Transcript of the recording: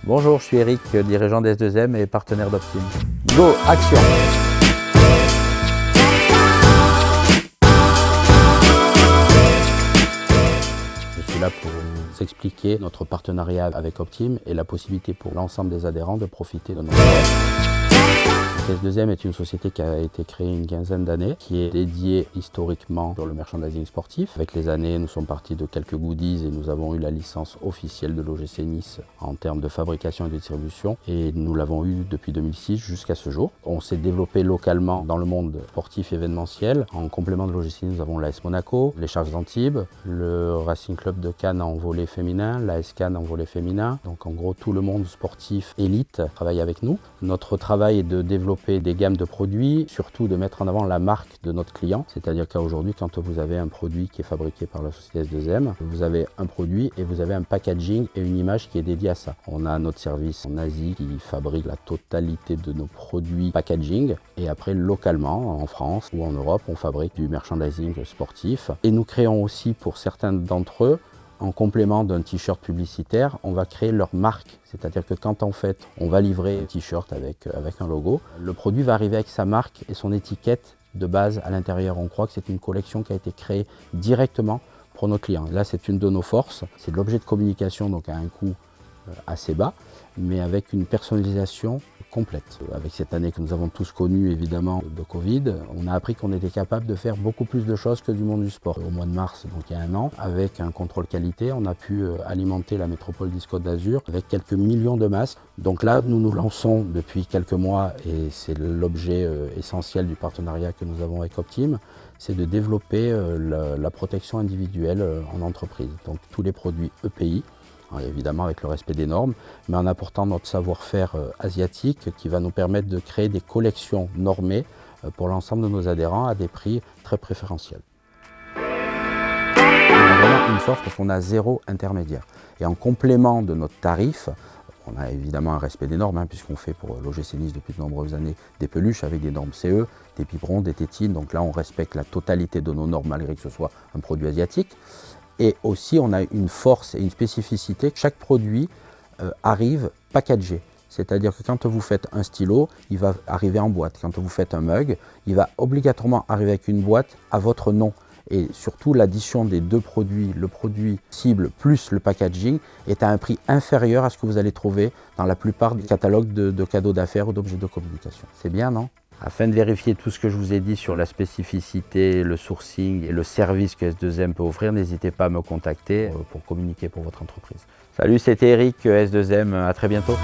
Bonjour, je suis Eric, dirigeant d'S2M et partenaire d'Optime. Go, action! Je suis là pour vous expliquer notre partenariat avec Optime et la possibilité pour l'ensemble des adhérents de profiter de notre offre. S2M est une société qui a été créée une quinzaine d'années, qui est dédiée historiquement sur le merchandising sportif. Avec les années, nous sommes partis de quelques goodies et nous avons eu la licence officielle de l'OGC Nice en termes de fabrication et de distribution. Et nous l'avons eu depuis 2006 jusqu'à ce jour. On s'est développé localement dans le monde sportif événementiel. En complément de l'OGC Nice, nous avons l'AS Monaco, les Charges d'Antibes, le Racing Club de Cannes en volley féminin, l'AS Cannes en volley féminin. Donc en gros, tout le monde sportif élite travaille avec nous. Notre travail est de développer des gammes de produits, surtout de mettre en avant la marque de notre client. C'est-à-dire qu'aujourd'hui, quand vous avez un produit qui est fabriqué par la société S2M, vous avez un produit et vous avez un packaging et une image qui est dédiée à ça. On a notre service en Asie qui fabrique la totalité de nos produits packaging. Et après, localement, en France ou en Europe, on fabrique du merchandising sportif. Et nous créons aussi pour certains d'entre eux, en complément d'un t-shirt publicitaire, on va créer leur marque. C'est-à-dire que quand en fait, on va livrer un t-shirt avec un logo, le produit va arriver avec sa marque et son étiquette de base à l'intérieur. On croit que c'est une collection qui a été créée directement pour nos clients. Là, c'est une de nos forces. C'est de l'objet de communication, donc à un coût assez bas, mais avec une personnalisation complète. Avec cette année que nous avons tous connue évidemment de Covid, on a appris qu'on était capable de faire beaucoup plus de choses que du monde du sport. Au mois de mars, donc il y a un an, avec un contrôle qualité, on a pu alimenter la métropole d'Isle Côte d'Azur avec quelques millions de masques. Donc là, nous nous lançons depuis quelques mois et c'est l'objet essentiel du partenariat que nous avons avec Optime, c'est de développer la protection individuelle en entreprise. Donc tous les produits EPI, évidemment avec le respect des normes, mais en apportant notre savoir-faire asiatique qui va nous permettre de créer des collections normées pour l'ensemble de nos adhérents à des prix très préférentiels. On a vraiment une force parce qu'on a zéro intermédiaire. Et en complément de notre tarif, on a évidemment un respect des normes, puisqu'on fait pour l'OGC Nice depuis de nombreuses années des peluches avec des normes CE, des biberons, des tétines, donc là on respecte la totalité de nos normes malgré que ce soit un produit asiatique. Et aussi, on a une force et une spécificité. Chaque produit arrive packagé. C'est-à-dire que quand vous faites un stylo, il va arriver en boîte. Quand vous faites un mug, il va obligatoirement arriver avec une boîte à votre nom. Et surtout, l'addition des deux produits, le produit cible plus le packaging, est à un prix inférieur à ce que vous allez trouver dans la plupart des catalogues de cadeaux d'affaires ou d'objets de communication. C'est bien, non ? Afin de vérifier tout ce que je vous ai dit sur la spécificité, le sourcing et le service que S2M peut offrir, n'hésitez pas à me contacter pour communiquer pour votre entreprise. Salut, c'était Eric, S2M, à très bientôt.